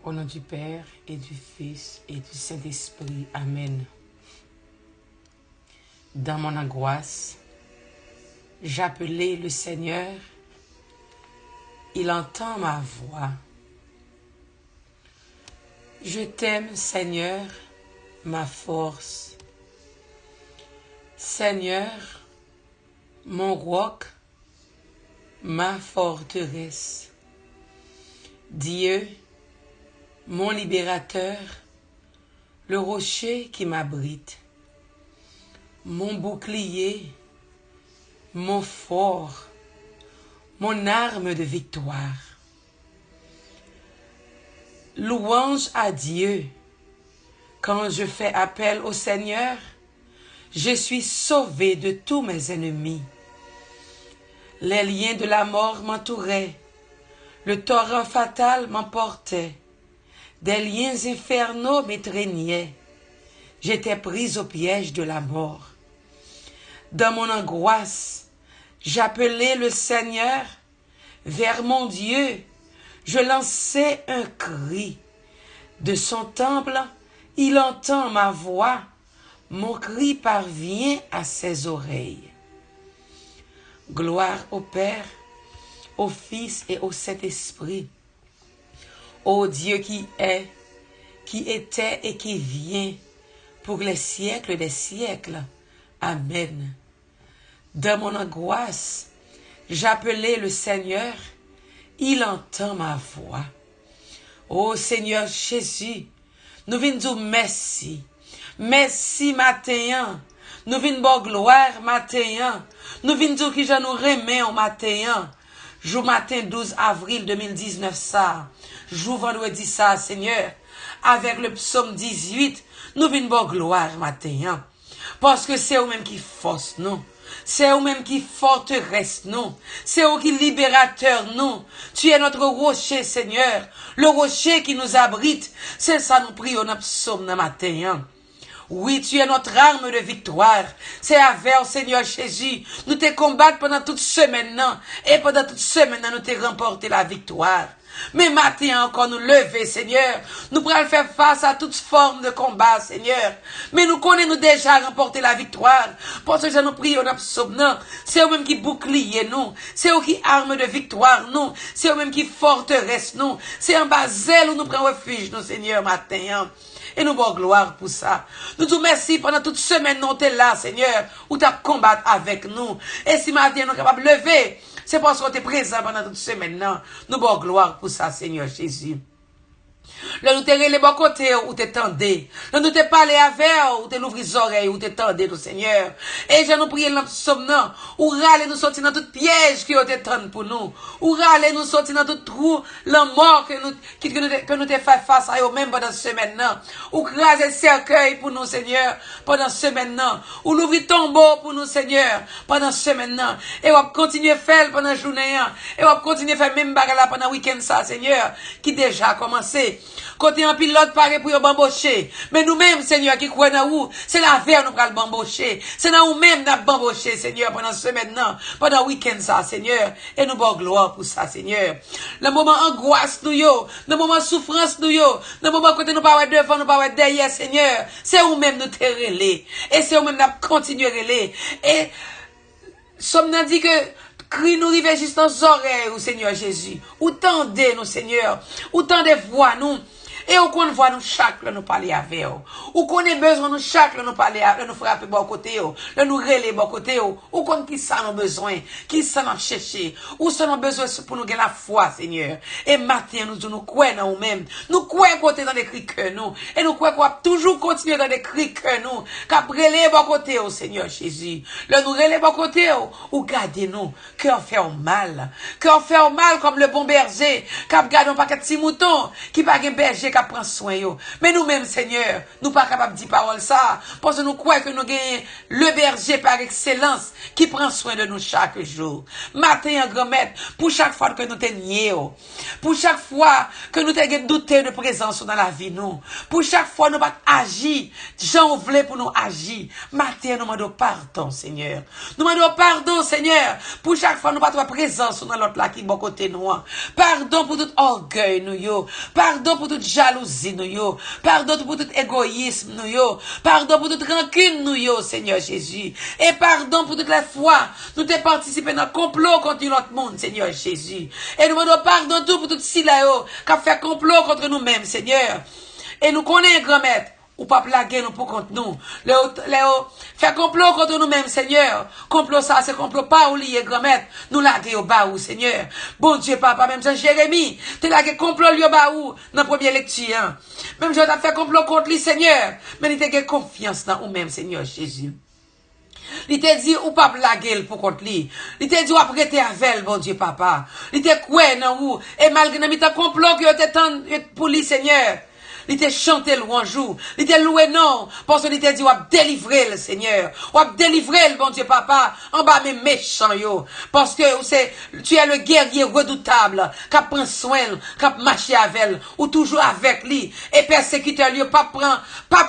Au nom du Père et du Fils et du Saint-Esprit. Amen. Dans mon angoisse, j'appelais le Seigneur. Il entend ma voix. Je t'aime, Seigneur, ma force. Seigneur, mon roc, ma forteresse. Dieu, mon libérateur, le rocher qui m'abrite, mon bouclier, mon fort, mon arme de victoire. Louange à Dieu. Quand je fais appel au Seigneur, je suis sauvé de tous mes ennemis. Les liens de la mort m'entouraient, le torrent fatal m'emportait, des liens infernaux m'étreignaient, j'étais prise au piège de la mort. Dans mon angoisse, j'appelais le Seigneur, vers mon Dieu, je lançais un cri. De son temple, il entend ma voix, mon cri parvient à ses oreilles. Gloire au Père, au Fils et au Saint-Esprit, ô Dieu qui est, qui était et qui vient, pour les siècles des siècles. Amen. Dans mon angoisse, j'appelais le Seigneur, il entend ma voix. Ô Seigneur Jésus, nous venons dire merci. Merci matin. Nous venons dire gloire matin. Nous venons dire que je nous remets au matin. Jour matin 12 avril 2019 ça. Jour vendredi ça, Seigneur. Avec le psaume 18, nous venons dire gloire matin. Parce que c'est eux-mêmes qui force nous. C'est eux-mêmes qui forteresse nous. C'est eux qui libérateur nous. Tu es notre rocher, Seigneur. Le rocher qui nous abrite. C'est ça nous prions dans le psaume dans matin. Oui, tu es notre arme de victoire. C'est avec, Seigneur Jésus, nous te combattre pendant toute semaine. Et pendant toute semaine, nous te remporter la victoire. Mais maintenant encore nous lever, Seigneur. Nous pourrons faire face à toute forme de combat, Seigneur. Mais nous connaissons déjà remporter la victoire. Parce que nous prions dans psaume. C'est eux-mêmes qui bouclier nous. C'est eux qui arme de victoire nous. C'est eux-mêmes qui forteresse nous. C'est en bas zèle où nous prenons refuge, nous, Seigneur, matin. Et nous bonne gloire pour ça. Nous te remercions pendant toute semaine, nous t'es là, Seigneur, où tu as combattu avec nous. Et si ma vie, nous sommes capables de lever, c'est parce qu'on est présent pendant toute semaine. Nous bonne gloire pour ça, Seigneur Jésus. Là, nous te les bons côtés où t'es tendé. Là, nous te parlé avec où t'es l'ouvrir les oreilles, où t'es tendé, nous, Seigneur. Et je nous prie dans psaume, où râler nous sortir dans tout piège qui ont été tendu pour nous. Où râler nous sortir dans tout trou, la mort que nous te fait face à eux, même pendant ce semaine, où craser le cercueil pour nous, Seigneur, pendant ce semaine, où l'ouvrir tombeau pour nous, Seigneur, pendant ce semaine, et on va continuer à faire pendant la journée, et on va continuer à faire même bagarre pendant le week-end, ça, Seigneur, qui déjà a commencé. Côté un pilote paraît pour bambocher. Mais nous-mêmes, Seigneur, qui croyons dans vous, c'est la verre nous pral bambocher. C'est dans nous-mêmes nous bambocher, Seigneur, pendant ce semaine, pendant le week-end, ça, Seigneur. Et nous bon gloire pour ça, Seigneur. Le moment angoisse, nous, le moment souffrance, nous, le moment côté nous pas devant, nous pas derrière, Seigneur. C'est nous-mêmes nous te relais. Et c'est nous-mêmes nous continuer relais. Et, sommes nous dit que, crie nous rive juste dans nos oreilles, ou Seigneur Jésus. Ou tendez nous, Seigneur. Ou tendez voix nous. Et ou qu'on voit nous chaque nous parler avec eux. Ou qu'on ait besoin nous chaque nous parler avec nous frapper bon côté eux. Nous relayer bon côté eux. Ou qu'on qui ça nous besoin, qui ça nous chercher. Ou ça nous besoin pour nous gagner la foi, Seigneur. Et matin nous croyons dans nous-mêmes. Nous croyons côté dans les cris que nous. Et nous croyons qu'on va toujours continuer dans les cris que nous. Qu'à relayer bon côté eux, Seigneur Jésus. Le nous relayer bon côté eux. Ou gardez nous. Cœur fait mal. Cœur fait mal comme le bon berger. Qu'à garder un paquet de petits moutons. Qui pas un berger qu'à prendre soin yo. Mais nous-mêmes, Seigneur, nous pas capables de dire parole ça, parce que nous croyons que nous gagnons le berger par excellence qui prend soin de nous chaque jour. Matin, grand maître, pour chaque fois que nous t'aignons, pour chaque fois que nous t'ayons douté de présence dans la vie, nous, pour chaque fois nous pas agir, Jean voulait pour nous agir. Matin, nous demandons pardon, Seigneur. Nous demandons pardon, Seigneur, pour chaque fois nous pas de présence dans l'autre là qui est bon côté nous. Pardon pour tout orgueil, nous yo. Pardon pour toute jalousie, nous yo. Pardon pour tout égoïsme, nous yo. Pardon pour toute rancune, nous yo, Seigneur Jésus. Et pardon pour toute la foi. Nous t'es participé dans le complot contre notre monde, Seigneur Jésus. Et nous demandons pardon tout pour tout si là yo, qui a fait complot contre nous-mêmes, Seigneur. Et nous connaissons, grand maître, ou pas plaguer nous pour contre nous. Léo, fait complot contre nous-mêmes, Seigneur. Complot ça, c'est complot pas ou lié, grand maître. Nous laguer au bas ou, Seigneur. Bon Dieu, papa, même Jean Jérémie, t'es lagué complot lié au bas ou, dans la première lecture, hein. Même Jean t'a fait complot contre lui, Seigneur. Mais il t'a confiance dans ou-même, Seigneur Jésus. Il t'a dit ou pas blaguer pour contre lui. Il t'a dit ou prêter avec, bon Dieu, papa. Il t'a quoi, non, ou, et malgré nous, t'as complot que t'es pour lui, Seigneur. Il t'a chanté louange, il t'a loué non, parce qu'il t'a dit, ou délivrer le Seigneur, ou délivrer le bon Dieu papa, en bas mes méchants yo, parce que tu es le guerrier redoutable, qui prend soin, qui marche avec, ou toujours avec lui, et persécuteur lui, pas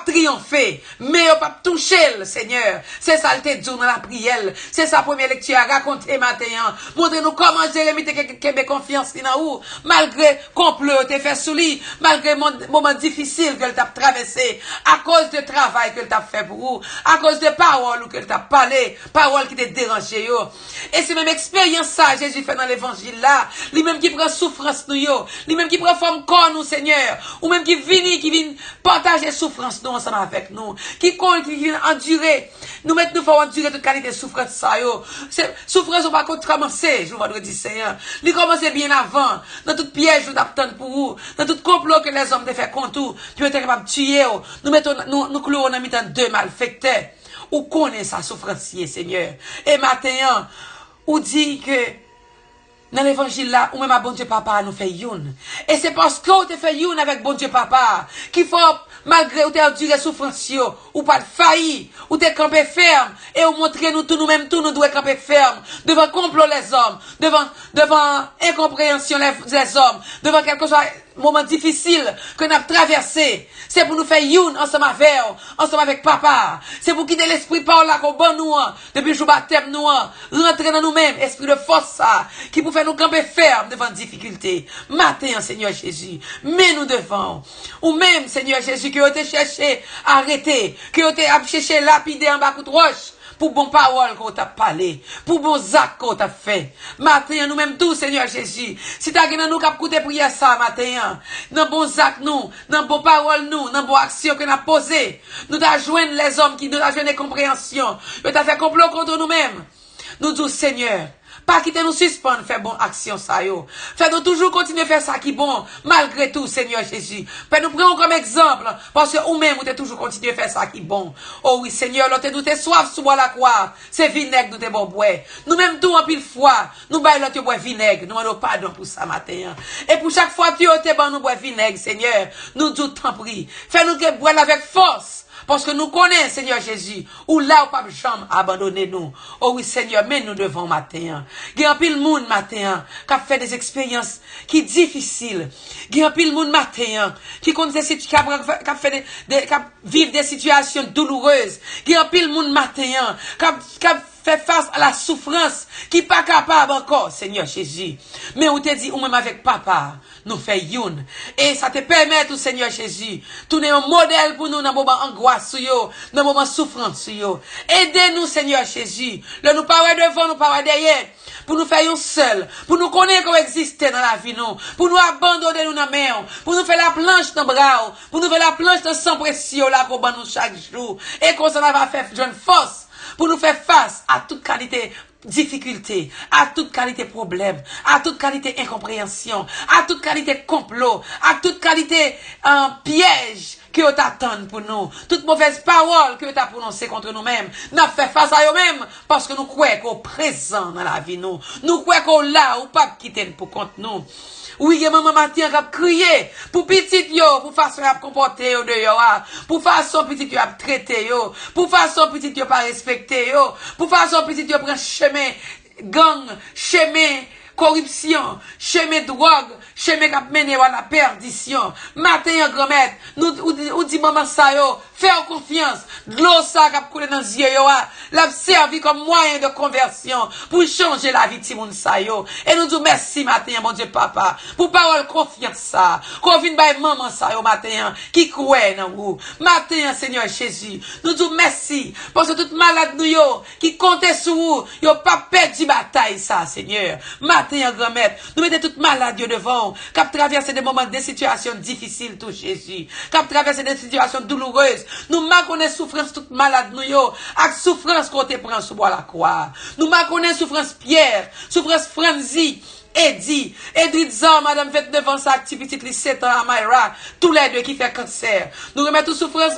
triompher, mais pas toucher le Seigneur. C'est ça le t'a dit dans la prière, c'est sa première lecture à raconter matin, montrez-nous comment Jérémie t'a confiance dans où, malgré complot t'es fait sous lui, malgré moment difficile que t'a traversé, à cause de travail que t'a fait pour vous, à cause de paroles que t'a parlé, paroles qui t'a dérangé yo. Et c'est même expérience ça, Jésus fait dans l'évangile là, lui-même qui prend souffrance nous yo, lui-même qui prend forme corps nous, Seigneur, ou même qui vient partager souffrance nous ensemble avec nous, qui vient endurer, nous mettre nous faut endurer toute qualité de souffrance ça yo. Souffrance on va contre commencer, je vendredi Seigneur. Il commence bien avant, dans toute piège nous t'attend pour vous, dans tout complot que les hommes te fait contre tout, tu es capable de tuer, nous clouons dans mi-temps deux malfaiteurs, ou connaît sa souffrance, Seigneur. Et maintenant, ou dit que, dans l'évangile là, ou même à bon Dieu papa nous fait youn. Et c'est parce que vous te fait youn avec bon Dieu papa, qu'il faut, malgré ou t'as enduré souffrance, ou pas de failli, ou t'es campé ferme, et ou montrer nous tout nous-mêmes, tout nous doit camper ferme, devant complot les hommes, devant incompréhension les hommes, devant quelque chose, moment difficile que nous avons traversé. C'est pour nous faire youn ensemble avec papa. C'est pour quitter l'esprit par là qu'on bon nous, depuis le jour baptême nous, rentrer dans nous-mêmes, esprit de force ça, qui pour faire nous camper ferme devant difficulté. Matin, Seigneur Jésus, mais nous devons, ou même, Seigneur Jésus, que vous avez cherché à arrêter, que vous avez cherché lapider en bas de roche, pour bon parole qu'on t'a parlé, pour bon actes qu'on t'a fait. Matin, nous-mêmes tous, Seigneur Jésus, si t'as gagné nous cap coûter prier ça, matin, dans bons actes nous, dans bon parole nous, dans bon action que nous posé, nous t'a joindre les hommes qui nous t'a joindre compréhension, nous t'a fait complot contre nous-mêmes. Nous disons, Seigneur, pas quitter nous suspendre, faire bonne action, ça, yo. Fais-nous toujours continuer à faire ça qui est bon, malgré tout, Seigneur Jésus. Fais-nous prendre comme exemple, parce que ou-même, vous toujours continuer à faire ça qui est bon. Oh oui, Seigneur, l'autre nous t'es soif sous la croix. C'est vinaigre, nous t'es bon bois. Nous-mêmes, tout en pile fois, nous baillons l'autre bois vinaigre. Nous demandons pardon pour ça matin. Et pour chaque fois que tu es bon, nous bois vinaigre, Seigneur. Nous disons, t'en prie. Fais-nous que boire avec force. Parce que nous connaissons, Seigneur Jésus, ou là où pas jamais abandonner nous. Oh oui, Seigneur, mais nous devons matin. Il y a un pile monde matin qui a fait des expériences qui sont difficiles. Il y a un pile monde matin qui vivent des situations douloureuses. Il y a un pile monde matin qui a fait face à la souffrance qui n'est pas capable encore, Seigneur Jésus. Mais on te dit, ou même avec papa, nous fait youn. Et ça te permet, tout Seigneur Jésus, tourner un modèle pour nous dans le moment angoisse, dans le moment souffrance. Aidez-nous, Seigneur Jésus. Le nous parler devant, nous parler derrière. Pour nous faire un seul. Pour nous connaître qu'on existe dans la vie, nous. Pour nous abandonner nous dans la main. Pour nous faire la planche dans le bras. Pour nous faire la planche dans sang précieux, là, qu'on nous chaque jour. Et qu'on s'en va faire une force. Pour nous faire face à toute qualité difficulté, à toute qualité problème, à toute qualité incompréhension, à toute qualité complot, à toute qualité piège que vous attendez pour nous, toute mauvaise parole que vous avez prononcée contre nous-mêmes, nous fait face à eux-mêmes parce que nous croyons qu'on est présent dans la vie nous. Nous croyons qu'on là ou pas quitter pour contre nous. Oui, il y a maman matin qui a crié pour petit yo, pour façon à comporter yo de yo, pour façon petit yo à traiter yo, pour façon petit yo pas respecter yo, pour façon petit yo prend chemin gang, chemin corruption, chemin drogue, chemin qui mené à la perdition. Matin, grand-mère, nous dit maman ça yo, faire confiance. L'eau ça qui a coulé dans les yeux yo, l'a servi comme moyen de conversion pour changer la vie de moun sa yo. Et nous disons merci matin, mon Dieu papa, pour parole confiance ça. Qu'on vienne by maman ça yo matin, qui croit dans vous. Matin, Seigneur Jésus, nous disons merci, parce que toute malade nous yo, qui comptait sur vous, yo pas perdu bataille ça, Seigneur. Matin, grand-mère, nous mettons toutes malades devant, qui a traversé des moments, des situations difficiles, tout Jésus, qui a traversé des situations douloureuses. Nous connaissons souffrance toute malade nous yo, avec souffrance qu'on te prend sous bois la croix. Nous connaissons souffrance Pierre, souffrance Franzi, Edith Zan, madame 29 ans, sa activité, les 7 ans, Amira, tous les deux qui fait cancer. Nous remettons souffrance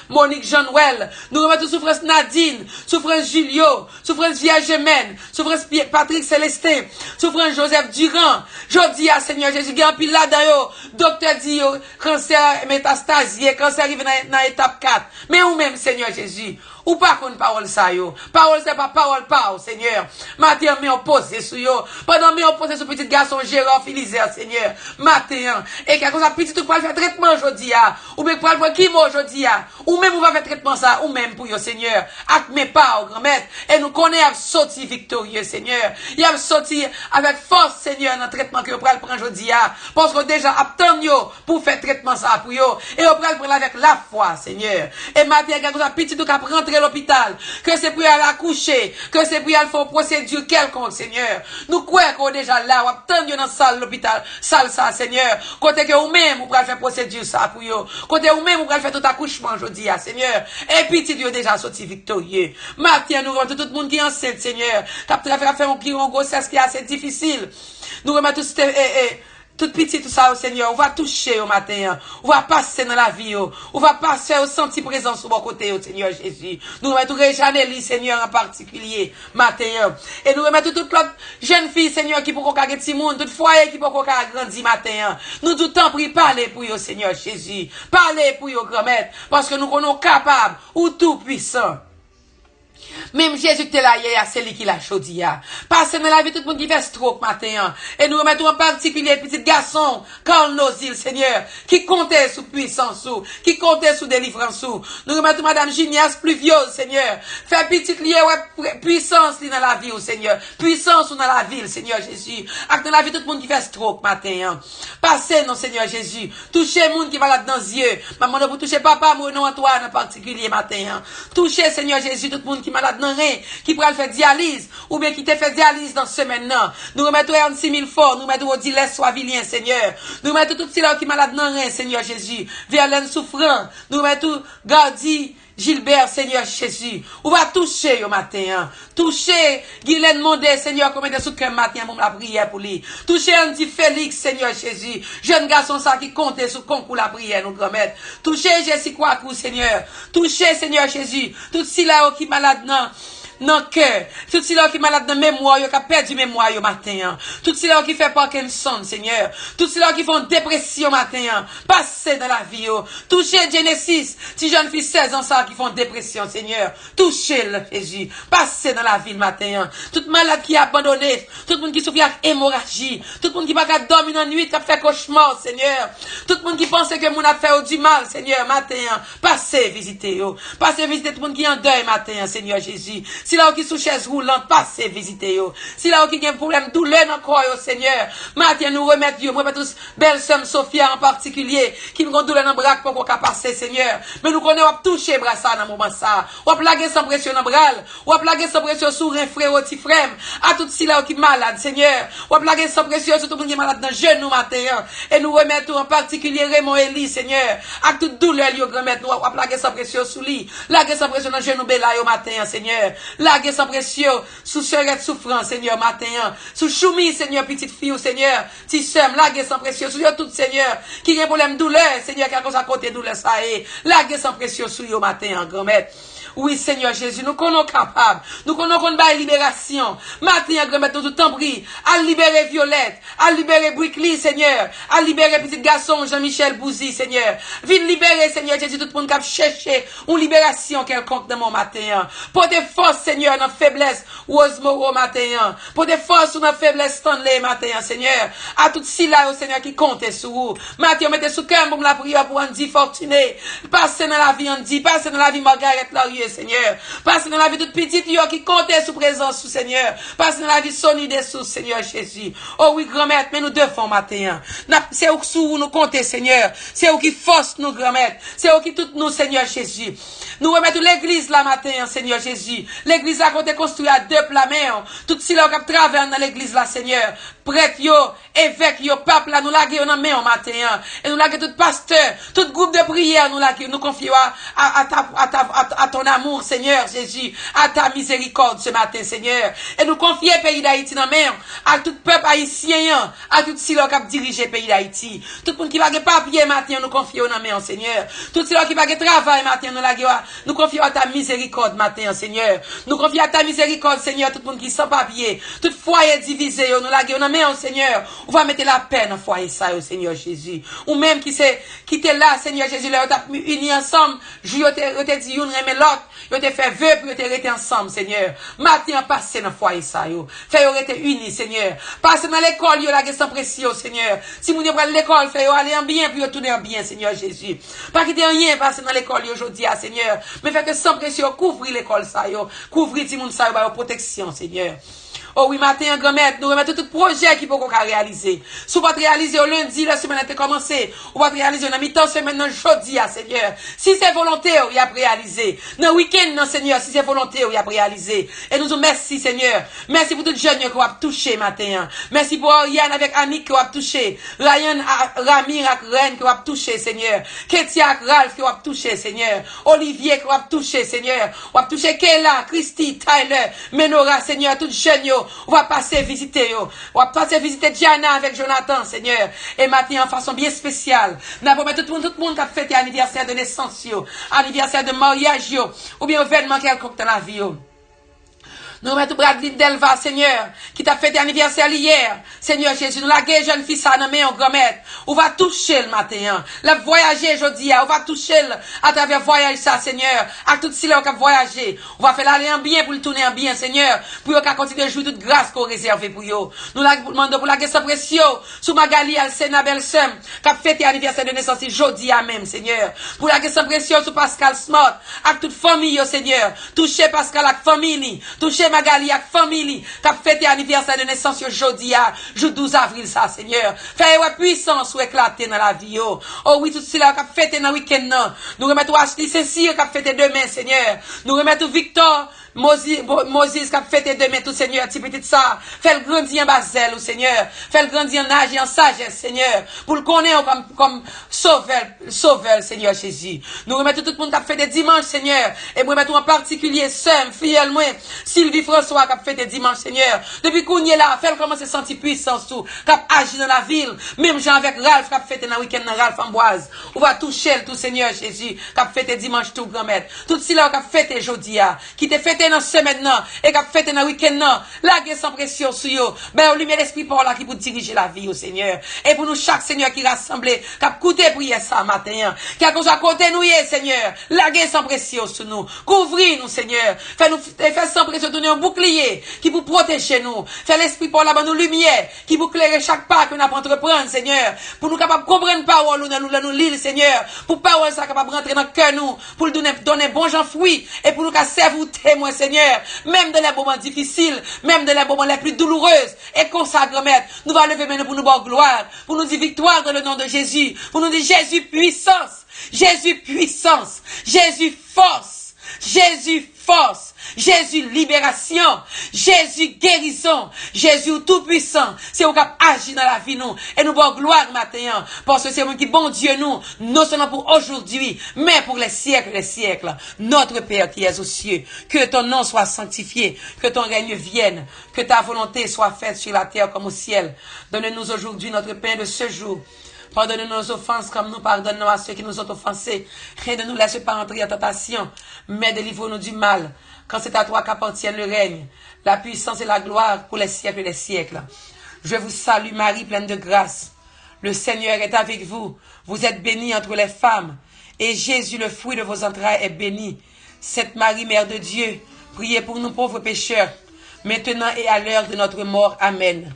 Monique Jean-Noël. Nous remettons souffrance Nadine, souffrance Julio, souffrance Via Gemène, souffrance Patrick Célestin, souffrance Joseph Durand. Jodi à Seigneur Jésus, il y a un pile là-dedans, docteur dit, cancer métastasié, cancer arrive dans l'étape 4. Mais ou même, Seigneur Jésus, ou pas qu'on parole ça yo. Parole c'est pas parole Seigneur. Matin mais opposé sur yo. Pendant mais opposé sur petit garçon Gérard Philizer, Seigneur. Matin et quelque chose petit tout pour faire traitement aujourd'hui ou bien pour faire qui aujourd'hui ou même on va faire traitement ça ou même pour yo Seigneur. Avec mes pas grand-mère et nous connaît sorti victorieux Seigneur. Il a sorti avec force Seigneur dans le traitement que vous prenez aujourd'hui parce que déjà attend yo pour faire traitement ça pour yo et vous prenez prendre avec la foi Seigneur. Et matin quelque chose petit tout cap rentrer l'hôpital, que c'est pour aller accoucher, que c'est pour aller faire une procédure quelconque, Seigneur. Nous croyons qu'on est déjà là, on attend dans la salle l'hôpital, salle ça, Seigneur. Côté que vous-même, vous pouvez faire procédure ça pour vous. Côté vous-même, vous pouvez faire tout accouchement aujourd'hui, Seigneur. Et puis, tu es déjà sorti victorieux. Matin, nous remettons tout le monde qui est enceinte, Seigneur. Qui a faire une grossesse qui est assez difficile. Nous remettons tout petit, tout ça, Seigneur, on va toucher au matin, on va passer dans la vie, on va passer au sentir présence sur mon côté, Seigneur Jésus. Nous remettons Réjanélie, Seigneur, en particulier, matin. Et nous remettons toute l'autre jeune fille, Seigneur, qui peut qu'on gagne petit monde, toute foyer qui peut qu'on grandir matin. Nous tout le temps prie, parler pour eux, Seigneur Jésus. Parler pour eux, grand-mère, parce que nous sommes capables, ou tout puissant. Même Jésus était là hier, c'est lui qui l'a choisi. Passez dans la vie, tout le monde qui fait stroke matin. Et nous remettons en particulier petit garçon, Carl Nozil, Seigneur, qui comptait sous puissance, qui comptait sous délivrance. Nous remettons Madame Gignas Pluvieuse, Seigneur. Fait petit lié, puissance dans la vie, Seigneur. Puissance dans la ville, Seigneur Jésus. Avec dans la vie, tout le monde qui fait stroke matin. Passez, non, Seigneur Jésus. Touchez le monde qui va là dans les yeux. Maman, vous touchez papa, moi, non, Antoine, en particulier matin. Touchez, Seigneur Jésus, tout le monde qui malade dans rien, qui pourrait faire dialyse, ou bien qui te fait dialyse dans ce semaine. Nous remettons 46 000 forts, nous remettons au dilès soit vilien, Seigneur. Nous remettons tout cela qui malade dans rien, Seigneur Jésus. Verlaine souffrant, nous remettons Gardi, Gilbert, Seigneur Jésus. On va toucher au matin. Toucher Guylaine Mondé, Seigneur, comme de sous qu'un matin, pour la prière pour lui. Toucher Andy Félix, Seigneur Jésus. Jeune garçon, ça qui compte sous concours la prière, nous grand-mère. Toucher Jessie Kwaku, Seigneur. Toucher, Seigneur Jésus. Tout cela qui malade, non cœur, tout cela qui est malade dans mémoire, qui a perdu mémoire au matin, tout cela qui fait Parkinson, Seigneur, tout cela qui font dépression matin, passez dans la vie, touchez Genesis, si jeune fille 16 ans ça qui font dépression, Seigneur, touchez le Jésus, passez dans la ville matin, tout malade qui est abandonné, tout le monde qui souffre d'hémorragie, tout le monde qui va dormir dans la nuit, qui a fait cauchemar, Seigneur, tout le monde qui pense que mon a fait du mal, Seigneur, matin, passez visiter, passez visiter tout le monde qui est en deuil matin, Seigneur Jésus. Si là qui sous chaise roulante, passez visiter yo. Si là qui a un problème douleur dans le corps, Seigneur, matin nous remettre yo, moi tous belle sœur Sophia en particulier, qui nous douleur dans le bras pour qu'on passer, Seigneur. Mais nous connaissons toucher bras ça dans le moment ça. On plaguer sans pression dans le bras, on plaguer sans pression sur un frère ou petit frère, à tout si là qui malade, Seigneur. On plaguer sans pression sur tout le monde qui est malade dans le genou matin. Et nous remettons en particulier Raymond Elie, Seigneur, à toute douleur yo grand-mère, nous on plaguer sans pression sur lui. Laguer sans pression dans le genou bela yo matin, Seigneur. Laguez sans pression, sous sœurette souffrance, Seigneur, matin, sous choumi, Seigneur, petite fille, Seigneur, ti sœur, laguez sans pression, sous tout, Seigneur, qui a un problème douleur, Seigneur, qui a cause à côté douleur, ça est, laguez sans pression, sous yo matin, grand-mère. Oui, Seigneur Jésus, nous connaissons capables. Nous connaissons qu'on va libération. Matin, grand-mère, nous tout en prie. À libérer Violette. À libérer Brickley, Seigneur. À libérer petit garçon Jean-Michel Bouzy, Seigneur. Viens libérer, Seigneur Jésus, tout le monde qui a cherché une libération quelconque dans mon matin. Pour des forces, Seigneur, dans la faiblesse, Osmoro matin. Pour des forces ou dans la faiblesse, Stanley matin, Seigneur. À tout si là, Seigneur, qui compte sur vous. Matin, mettez sous cœur pour la prière pour Andy Fortuné. Passez dans la vie Andy, passez dans la vie Margaret Laurier, Seigneur. Passez dans la vie toute petite qui comptait sous présence, sous Seigneur. Passez dans la vie Sonny Dessous, Seigneur Jésus. Oh oui, grand-mère, mais nous devons matin. C'est où sous nous comptez, Seigneur. C'est où qui force nous, grand-mère. C'est où qui tout nous, Seigneur Jésus. Nous remettons l'église là matin, Seigneur Jésus. L'église là qu'on a construit à deux plats mains. Tout si là qui traverse dans l'église là, Seigneur. Prêtre yo, évêque yo, pape là, nous laguons dans main au matin. Et nous laguons tout pasteur, tout groupe de prière, nous confions à ton amour, Seigneur Jésus, à ta miséricorde ce matin, Seigneur. Et nous confions le pays d'Haïti dans main, à tout peuple haïtien, à tout si là qui dirige le pays d'Haïti. Tout le monde qui va de papier matin, nous confions dans main, Seigneur. Tout si là qui va de travail matin, nous confions à ta miséricorde matin, Seigneur. Nous confions à ta miséricorde, Seigneur, tout le monde qui sans papier, tout foyer divisé, nous laguons dans main, Seigneur. On va mettre la peine dans foyer ça, Seigneur Jésus. Ou même qui était là, Seigneur Jésus, là, on t'a unis ensemble, on t'a dit, on remet l'autre, on t'a fait vœu, puis on t'a resté ensemble, Seigneur. Maintenant, passez dans foyer ça, fait on été unis, Seigneur. Passez dans l'école, yo, la sans pression, Seigneur. Si vous prenez l'école, fait aller en bien, puis tourner en bien, Seigneur Jésus. Pas quitter rien, passer dans l'école aujourd'hui, Seigneur. Mais fait que sans pression, couvrir l'école ça, couvrir tout le monde ça, protection, Seigneur. Oh oui, matin, grand-mère, nous remettons tout projet qui peut qu'on réaliser. Si vous pouvez réaliser au lundi, la semaine a commencé. Vous pouvez réaliser dans mi-temps, semaine, dans jeudi, Seigneur. Si c'est volonté, il y a réalisé. Dans le week-end, non, Seigneur, si c'est volonté, il y a réalisé. Et nous disons merci, Seigneur. Merci pour tout le jeune qui va toucher matin. Merci pour Yann avec Annick qui va toucher. Ryan, Ramir avec Ren qui va toucher, Seigneur. Ketia avec Ralph qui va toucher, Seigneur. Olivier qui va toucher, Seigneur. On va toucher Kayla, Christy, Tyler, Menora, Seigneur, tout jeune, on va passer visiter yo. On va passer visiter Diana avec Jonathan, Seigneur. Et maintenant, en façon bien spéciale. Nous allons mettre tout le monde qui a fêté anniversaire de naissance, anniversaire de mariage, ou bien événement quelconque dans la vie. Nous remettons Bradley Delva, Seigneur, qui t'a fait anniversaire hier. Seigneur Jésus, nous la jeune fille, ça, nous en grand-mère. On va toucher le matin. La voyager aujourd'hui, on va toucher à travers voyage ça, Seigneur. À tout ce qui a voyagé. On va faire l'aller en bien pour le tourner en bien, Seigneur. Pour qu'on continue de jouer toute grâce qu'on réserve pour eux. Nous la demandons pour la guerre sans pression. Sous Magali, Alcena Belsem, qui a fêté anniversaire de naissance aujourd'hui à même, Seigneur. Pour la guerre sans pression sous Pascal Smart. Avec toute famille, Seigneur. Toucher Pascal avec famille. Toucher Magali avec famille, qui a fêté anniversaire de naissance aujourd'hui, jour 12 avril, ça, Seigneur. Fait ouais puissance ou éclater dans la vie, oh. Oh oui, tout cela qui a fêté dans le week-end, non. Nous remettons Ashley Cécile qui a fêté demain, Seigneur. Nous remettons Victor, Moses qui a fêté demain, tout Seigneur, petit petit ça. Fait le grandir en basel, au Seigneur. Fait le grandir en âge et en sagesse, Seigneur. Pour le connaître comme sauveur, Seigneur Jésus. Nous remettons tout le monde qui a fêté dimanche, Seigneur. Et nous remettons en particulier, Sam, fille, moi, Sylvie François qui a fêté dimanche, Seigneur. Depuis qu'on y est là, fait comment se sentir puissance tout, qui a agi dans la ville. Même Jean avec Ralph qui a fêté dans le week-end dans Ralph Amboise. On va toucher tout, Seigneur Jésus, qui a fêté dimanche tout, grand-mère. Tout cela qui a fêté aujourd'hui, qui t'a fêté dans semaine non et qui a fêté dans week-end non, la guerre sans pression sur yo. Ben, on lui met l'esprit pour là qui pour diriger la vie au Seigneur. Et pour nous chaque Seigneur qui rassemblé, qui a coûté prier ça matin, qui a à côté nous, Seigneur. La guerre sans pression sur nous. Couvrir nous, Seigneur. Fais sans pression, donner un bouclier qui pour protéger nous. Fais l'esprit pour là-bas nous lumière qui pour éclairer chaque pas que nous avons entreprendre, Seigneur. Pour nous capables de comprendre parole nous lire, Seigneur. Pour parole ça capable de rentrer dans le cœur nous, pour nous donner bon gens fruits et pour nous servir témoin, Seigneur. Même dans les moments difficiles, même dans les moments les plus douloureux, et consacre, Maître, nous allons lever maintenant pour nous voir gloire, pour nous dire victoire dans le nom de Jésus, pour nous dire Jésus puissance, Jésus puissance, Jésus force, Jésus force, Jésus libération, Jésus guérison, Jésus tout puissant. C'est au cap agir dans la vie nous et nous bon gloire matin parce que c'est moi qui bon Dieu nous, non seulement pour aujourd'hui, mais pour les siècles. Notre Père qui es aux cieux, que ton nom soit sanctifié, que ton règne vienne, que ta volonté soit faite sur la terre comme au ciel. Donne-nous aujourd'hui notre pain de ce jour. Pardonne-nous nos offenses comme nous pardonnons à ceux qui nous ont offensés. Et ne nous laisse pas entrer en tentation, mais délivre-nous du mal. Quand c'est à toi qu'appartient le règne, la puissance et la gloire pour les siècles des siècles. Je vous salue Marie, pleine de grâce. Le Seigneur est avec vous. Vous êtes bénie entre les femmes. Et Jésus, le fruit de vos entrailles, est béni. Sainte Marie, Mère de Dieu, priez pour nous pauvres pécheurs, maintenant et à l'heure de notre mort. Amen.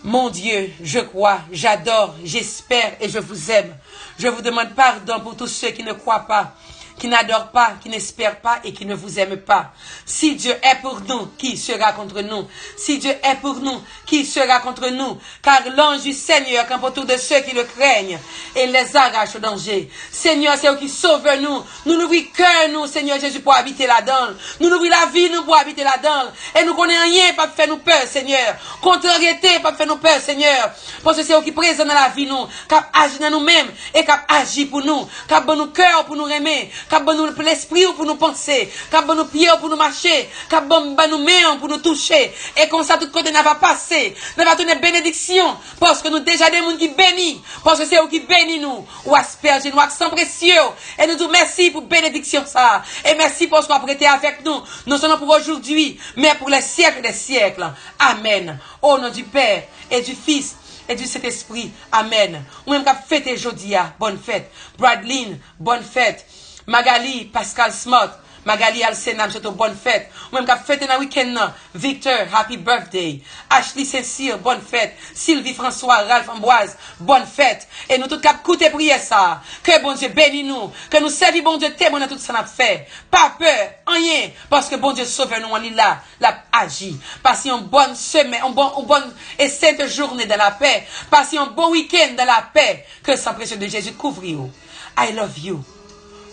Mon Dieu, je crois, j'adore, j'espère et je vous aime. Je vous demande pardon pour tous ceux qui ne croient pas, qui n'adorent pas, qui n'espèrent pas et qui ne vous aiment pas. Si Dieu est pour nous, qui sera contre nous? Si Dieu est pour nous, qui sera contre nous? Car l'ange du Seigneur campe autour de ceux qui le craignent et les arrache au danger. Seigneur, c'est eux qui sauve nous. Nous n'ouvrons que nous, Seigneur Jésus, pour habiter là-dedans. Nous n'ouvrons la vie, nous, pour habiter là-dedans. Et nous connaissons rien, pas faire nous peur, Seigneur. Contrariété, pas faire nous peur, Seigneur. Parce que c'est eux qui présentent dans la vie, nous, qui agissent dans nous-mêmes et qui agissent pour nous, qui ont nos cœurs pour nous aimer, qui ont nous l'esprit pour nous penser, qui ont nos pieds pour nous marcher, qui ont nos mains pour nous toucher. Et comme ça, tout côté n'a pas passé, n'a pas donné bénédiction, parce que nous déjà des gens qui bénissent, parce que c'est eux qui bénissent nous, ou asperger nous, accent précieux. Et nous disons merci pour bénédiction ça. Et merci pour ce qu'on a prêté avec nous, non seulement pour aujourd'hui, mais pour les siècles des siècles. Amen. Au nom du Père et du Fils et du Saint-Esprit. Amen. Ou même qu'à fêter Jodia, bonne fête. Bradley, bonne fête. Magali, Pascal Smart, Magali Alsenam, c'est une bonne fête. Ou même qu'à fêter dans le week-end, Victor, happy birthday. Ashley Cécile, bonne fête. Sylvie François, Ralph Amboise, bonne fête. Et nous tous cap coûter prier ça. Que bon Dieu bénisse nous. Que nous servons bon Dieu témoin dans tout ça n'a fait. Pas peur, rien. Parce que bon Dieu sauve nous, on est là, l'a agi. Passez une bonne semaine, une bonne et sainte journée dans la paix. Passez un bon week-end dans la paix. Que le sang précieux de Jésus couvre vous. I love you.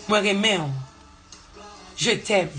Moi, je t'aime.